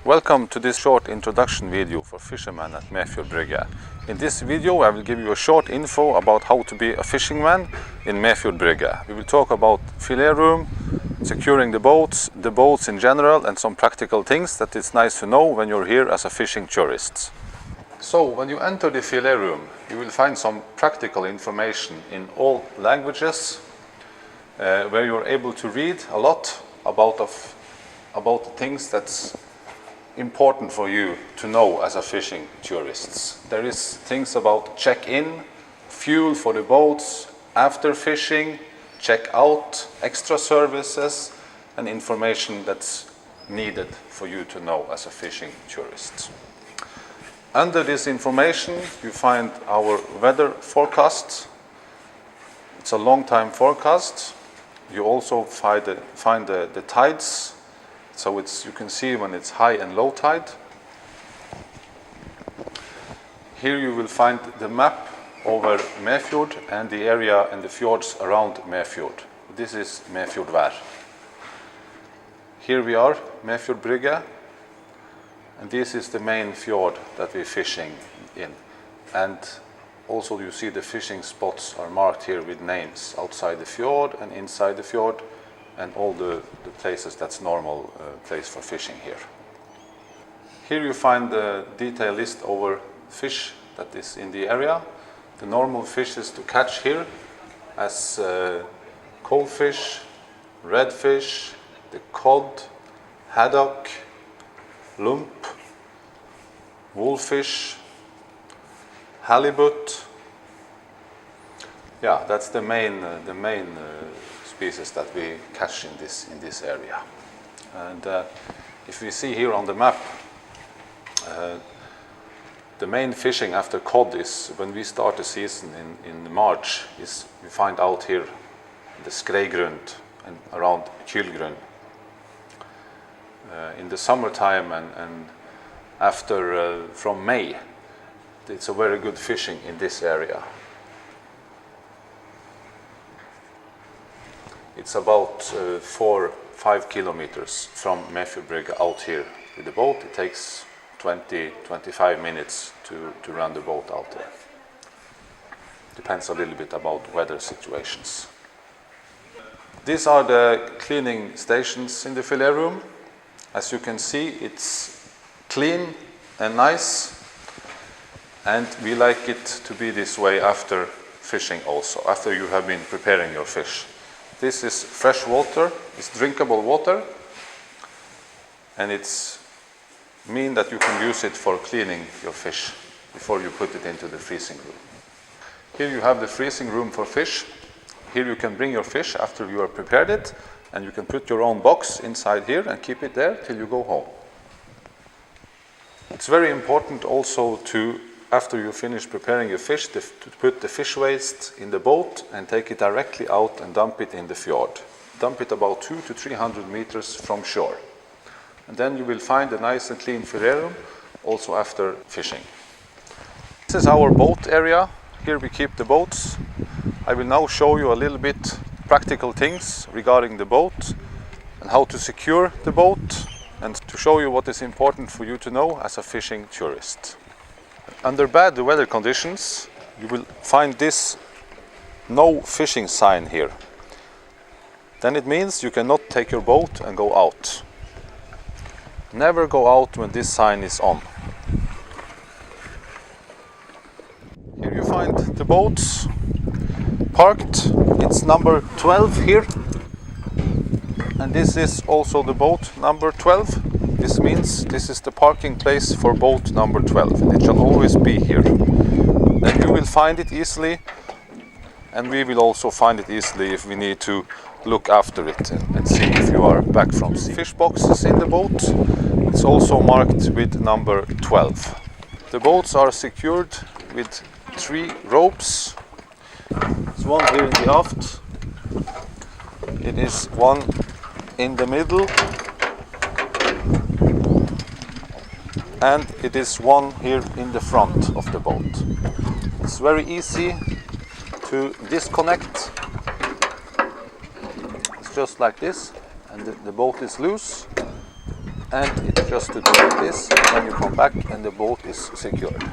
Welcome to this short introduction video for fishermen at Mefjord Brygge. In this video I will give you a short info about how to be a fishing man in Mefjord Brygge. We will talk about fillet room, securing the boats in general, and some practical things that it's nice to know when you're here as a fishing tourist. So when you enter the fillet room, you will find some practical information in all languages where you're able to read a lot about the things that's important for you to know as a fishing tourist. There is things about check-in, fuel for the boats, after fishing, check-out, extra services, and information that's needed for you to know as a fishing tourist. Under this information you find our weather forecast. It's a long time forecast. You also find the tides. So you can see when it's high and low tide. Here you will find the map over Mefjord and the area and the fjords around Mefjord. This is Mefjord Vær. Here we are, Mefjord Brygge, and this is the main fjord that we're fishing in. And also you see the fishing spots are marked here with names outside the fjord and inside the fjord, and all the places that's normal place for fishing here. Here you find the detailed list over fish that is in the area. The normal fishes to catch here as coalfish, redfish, the cod, haddock, lump, wolfish, halibut. Yeah, that's the main species that we catch in this area. And if we see here on the map, the main fishing after cod is when we start the season in March. Is we find out here the Skreigrund and around Kylgrund. In the summertime and after from May, it's a very good fishing in this area. It's about 4-5 kilometers from Mefjord Brygge out here with the boat. It takes 20-25 minutes to run the boat out there. Depends a little bit about weather situations. These are the cleaning stations in the fillet room. As you can see, it's clean and nice, and we like it to be this way after fishing also, after you have been preparing your fish. This is fresh water, it's drinkable water, and it's mean that you can use it for cleaning your fish before you put it into the freezing room. Here you have the freezing room for fish. Here you can bring your fish after you have prepared it, and you can put your own box inside here and keep it there till you go home. It's very important also to, after you finish preparing your fish, to put the fish waste in the boat and take it directly out and dump it in the fjord. Dump it about 200 to 300 meters from shore. And then you will find a nice and clean fillet room also after fishing. This is our boat area. Here we keep the boats. I will now show you a little bit practical things regarding the boat and how to secure the boat, and to show you what is important for you to know as a fishing tourist. Under bad weather conditions, you will find this no fishing sign here. Then it means you cannot take your boat and go out. Never go out when this sign is on. Here you find the boats parked. It's number 12 here. And this is also the boat number 12. This means this is the parking place for boat number 12, and it shall always be here. Then you will find it easily, and we will also find it easily if we need to look after it and see if you are back from sea. Fish boxes in the boat, it's also marked with number 12. The boats are secured with 3 ropes. There's one here in the aft. It is one in the middle, and it is one here in the front of the boat. It's very easy to disconnect. It's just like this, and the boat is loose. and it's just to do like this, and then you come back and the boat is secured.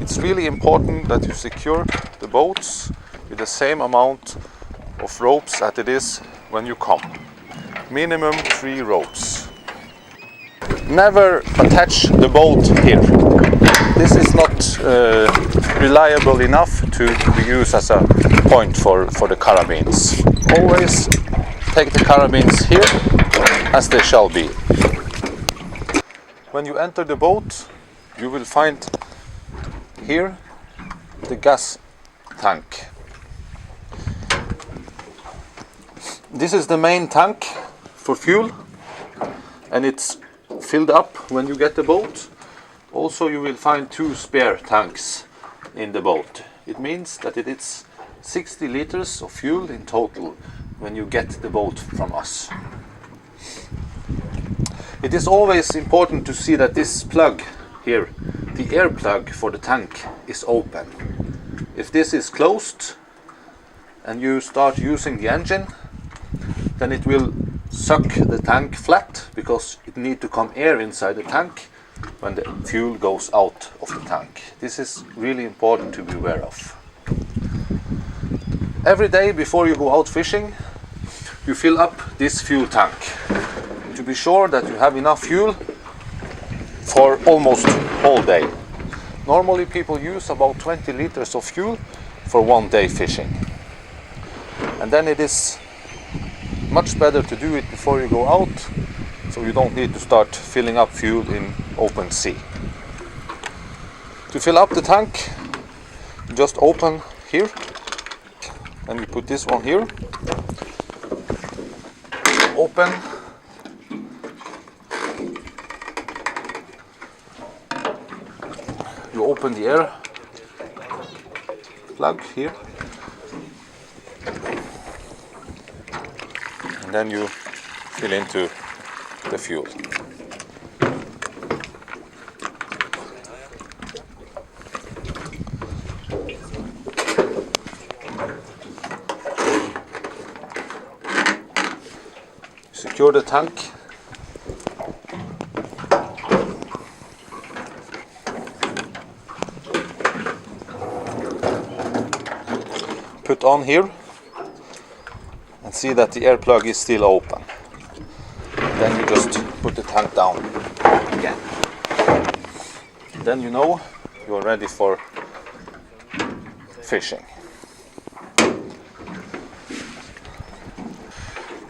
It's really important that you secure the boats with the same amount of ropes as it is when you come. Minimum 3 ropes. Never attach the boat here. This is not reliable enough to be used as a point for the carabines. Always take the carabines here as they shall be. When you enter the boat, you will find here the gas tank. This is the main tank for fuel, and it's filled up when you get the boat. Also, you will find 2 spare tanks in the boat. It means that it is 60 liters of fuel in total when you get the boat from us. It is always important to see that this plug here, the air plug for the tank, is open. If this is closed and you start using the engine, then it will suck the tank flat because it needs to come air inside the tank when the fuel goes out of the tank. This is really important to be aware of. Every day before you go out fishing, you fill up this fuel tank to be sure that you have enough fuel for almost whole day. Normally people use about 20 liters of fuel for 1 day fishing. And then it is much better to do it before you go out, so you don't need to start filling up fuel in open sea. To fill up the tank, you just open here, and you put this one here. Open. You open the air plug here, and then you fill into the fuel. Secure the tank. Put on here and see that the air plug is still open. Then you just put the tank down again. Then you know you are ready for fishing.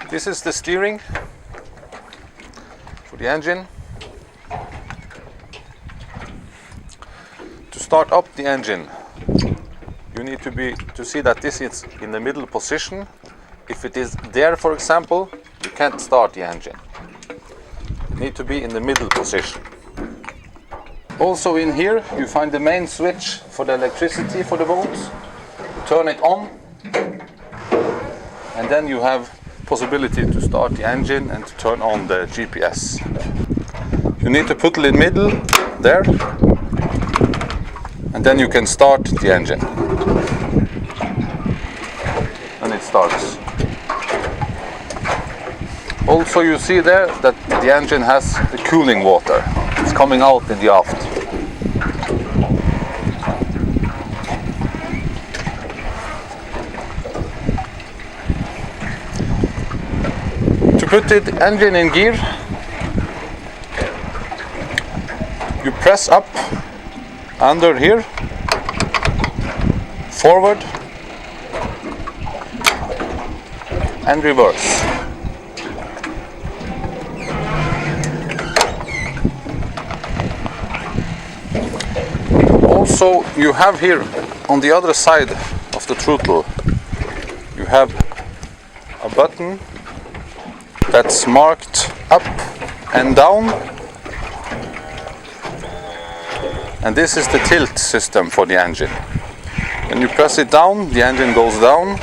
This is the steering for the engine. To start up the engine, you need to see that this is in the middle position. If it is there, for example, you can't start the engine. You need to be in the middle position. Also in here you find the main switch for the electricity for the boat. Turn it on, and then you have possibility to start the engine and to turn on the GPS. You need to put it in the middle there, and then you can start the engine. And it starts. Also you see there that the engine has the cooling water. It's coming out in the aft. To put the engine in gear, you press up under here, forward and reverse. Also you have here on the other side of the throttle, you have a button that's marked up and down, and this is the tilt system for the engine. When you press it down, the engine goes down.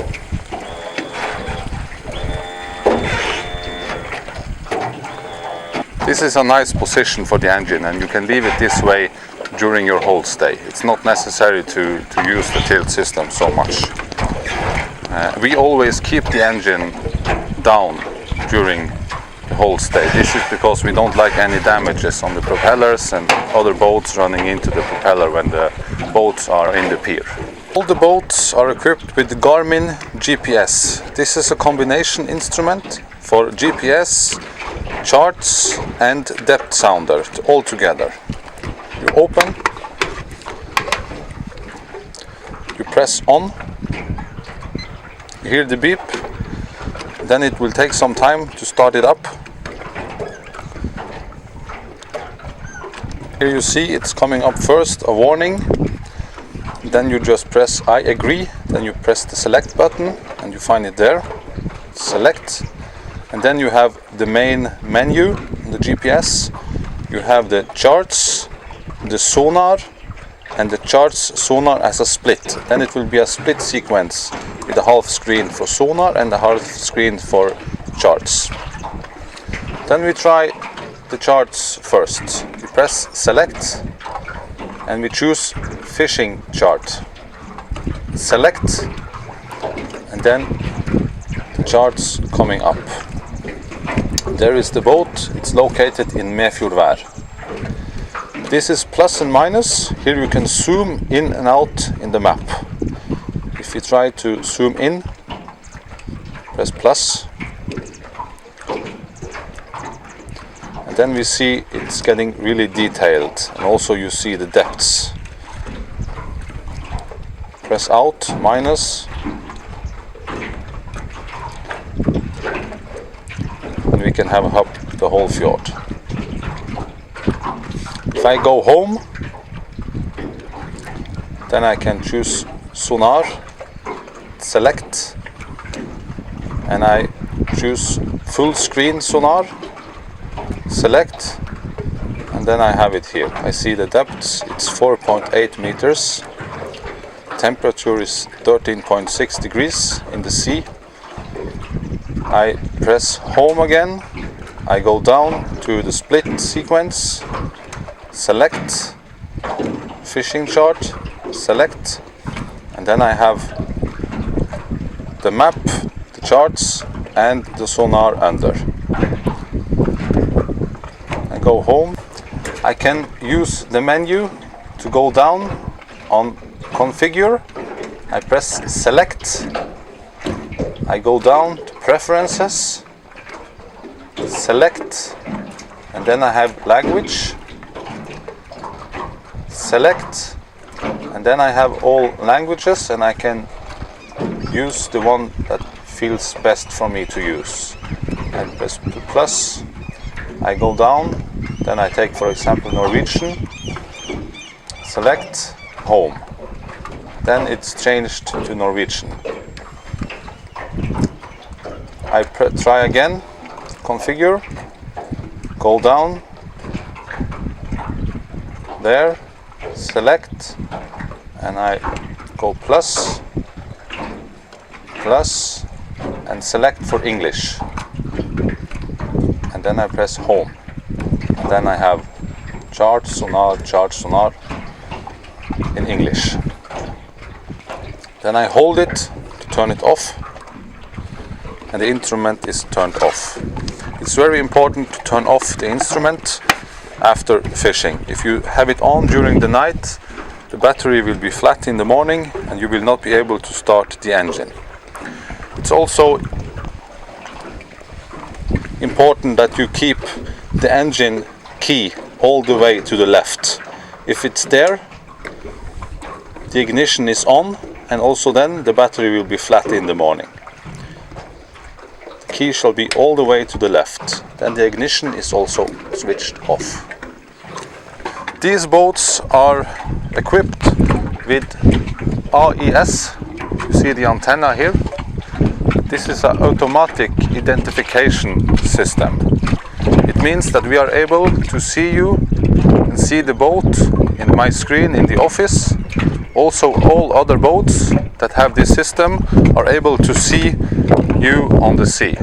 This is a nice position for the engine, and you can leave it this way during your whole stay. It's not necessary to use the tilt system so much. We always keep the engine down during the whole stage. This is because we don't like any damages on the propellers and other boats running into the propeller when the boats are in the pier. All the boats are equipped with the Garmin GPS. This is a combination instrument for GPS, charts and depth sounder all together. You open, you press on, you hear the beep, then it will take some time to start it up. Here you see it's coming up first, a warning. Then you just press I agree, then you press the select button and you find it there. Select, and then you have the main menu, the GPS. You have the charts, the sonar, and the charts sonar as a split. Then it will be a split sequence with a half screen for sonar and a half screen for charts. Then we try the charts first. We press select and we choose fishing chart. Select, and then the charts coming up. There is the boat. It's located in Mefjord Brygge. This is plus and minus. Here you can zoom in and out in the map. If you try to zoom in, press plus, and then we see it's getting really detailed, and also you see the depths. Press out, minus, and we can have up the whole fjord. If I go home, then I can choose sonar, select, and I choose full screen sonar, select, and then I have it here. I see the depth, it's 4.8 meters. Temperature is 13.6 degrees in the sea. I press home again. I go down to the split sequence, select, fishing chart, select, and then I have the map, the charts and the sonar under. I go home. I can use the menu to go down on configure. I press select. I go down to preferences, select, and then I have language, select, and then I have all languages, and I can use the one that feels best for me to use. I press plus, I go down, then I take for example Norwegian, select, home. Then it's changed to Norwegian. I try again, configure, go down, there, select, and I go plus, plus, and select for English. And then I press home. And then I have chart, sonar, in English. Then I hold it to turn it off, and the instrument is turned off. It's very important to turn off the instrument after fishing. If you have it on during the night, the battery will be flat in the morning and you will not be able to start the engine. It's also important that you keep the engine key all the way to the left. If it's there, the ignition is on, and also then the battery will be flat in the morning. The key shall be all the way to the left. Then the ignition is also switched off. These boats are equipped with AIS. You see the antenna here. This is an automatic identification system. It means that we are able to see you and see the boat in my screen in the office. Also, all other boats that have this system are able to see you on the sea.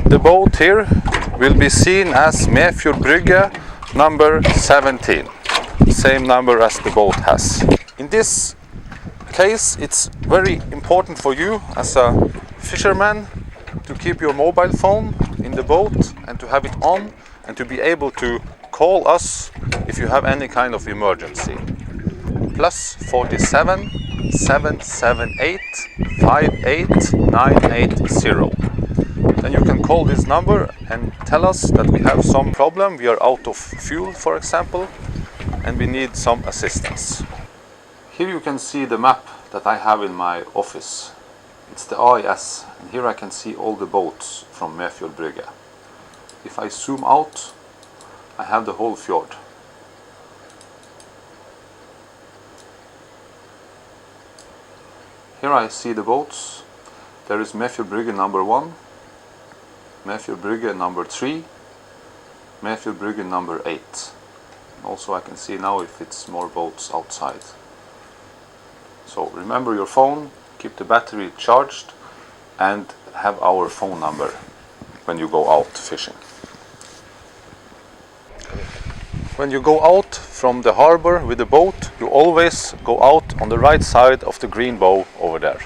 The boat here will be seen as Mefjord Brygge number 17, same number as the boat has. In this case, it's very important for you as a fisherman to keep your mobile phone in the boat and to have it on and to be able to call us if you have any kind of emergency. +47 778 58980. Then you can call this number and tell us that we have some problem, we are out of fuel for example, and we need some assistance. Here you can see the map that I have in my office. It's the AIS, and here I can see all the boats from Mefjord Brygge. If I zoom out, I have the whole fjord. Here I see the boats. There is Mefjord Brygge number 1, Mefjord Brygge number 3, Mefjord Brygge number 8. Also I can see now if it's more boats outside. So remember your phone, keep the battery charged, and have our phone number when you go out fishing. When you go out from the harbor with the boat, you always go out on the right side of the green bow over there.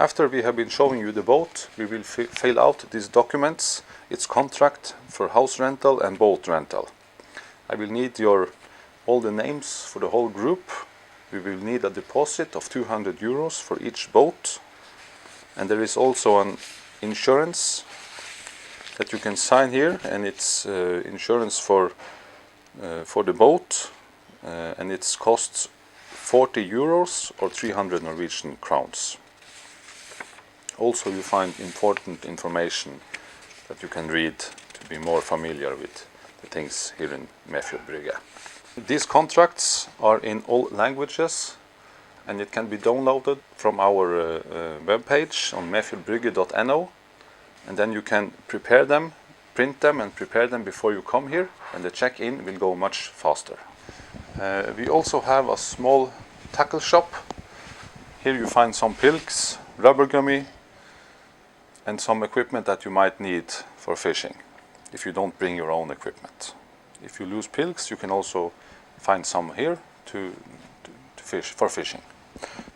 After we have been showing you the boat, we will fill out these documents, its contract for house rental and boat rental. I will need all the names for the whole group. We will need a deposit of 200 euros for each boat, and there is also an insurance that you can sign here, and it's insurance for the boat, and it costs 40 euros or 300 Norwegian crowns. Also you find important information that you can read to be more familiar with the things here in Mefjord Brygge. These contracts are in all languages, and it can be downloaded from our webpage on mefjordbrygge.no, and then you can prepare them, print them and prepare them before you come here, and the check-in will go much faster. We also have a small tackle shop. Here you find some pilks, rubber gummy, and some equipment that you might need for fishing if you don't bring your own equipment. If you lose pilks, you can also find some here to fish for fishing.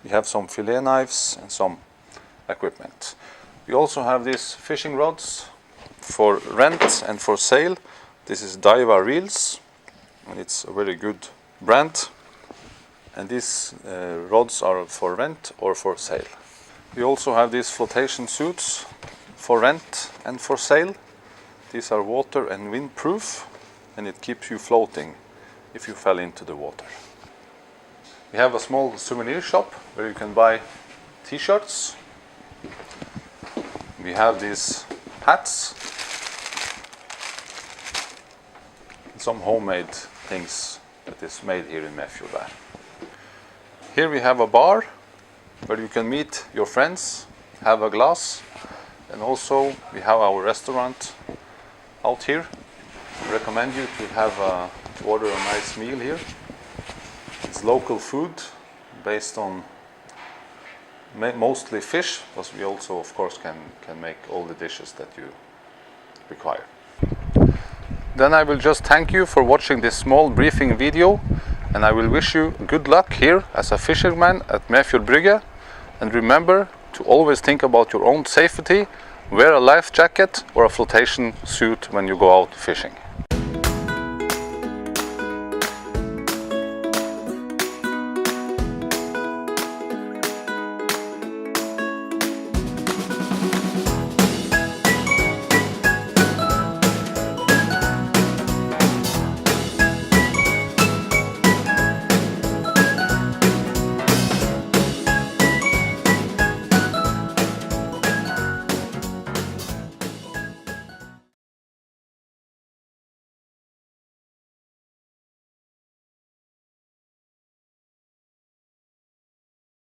We have some fillet knives and some equipment. We also have these fishing rods for rent and for sale. This is Daiwa reels, and it's a very good brand, and these rods are for rent or for sale. We also have these flotation suits for rent and for sale. These are water and wind proof, and it keeps you floating if you fell into the water. We have a small souvenir shop where you can buy t-shirts. We have these hats, some homemade things that is made here in Mefjord. Here we have a bar where you can meet your friends, have a glass, and also we have our restaurant out here. I recommend you to order a nice meal here. It's local food based on mostly fish, but we also of course can make all the dishes that you require. Then I will just thank you for watching this small briefing video, and I will wish you good luck here as a fisherman at Mefjord Brygge. And remember to always think about your own safety. Wear a life jacket or a flotation suit when you go out fishing.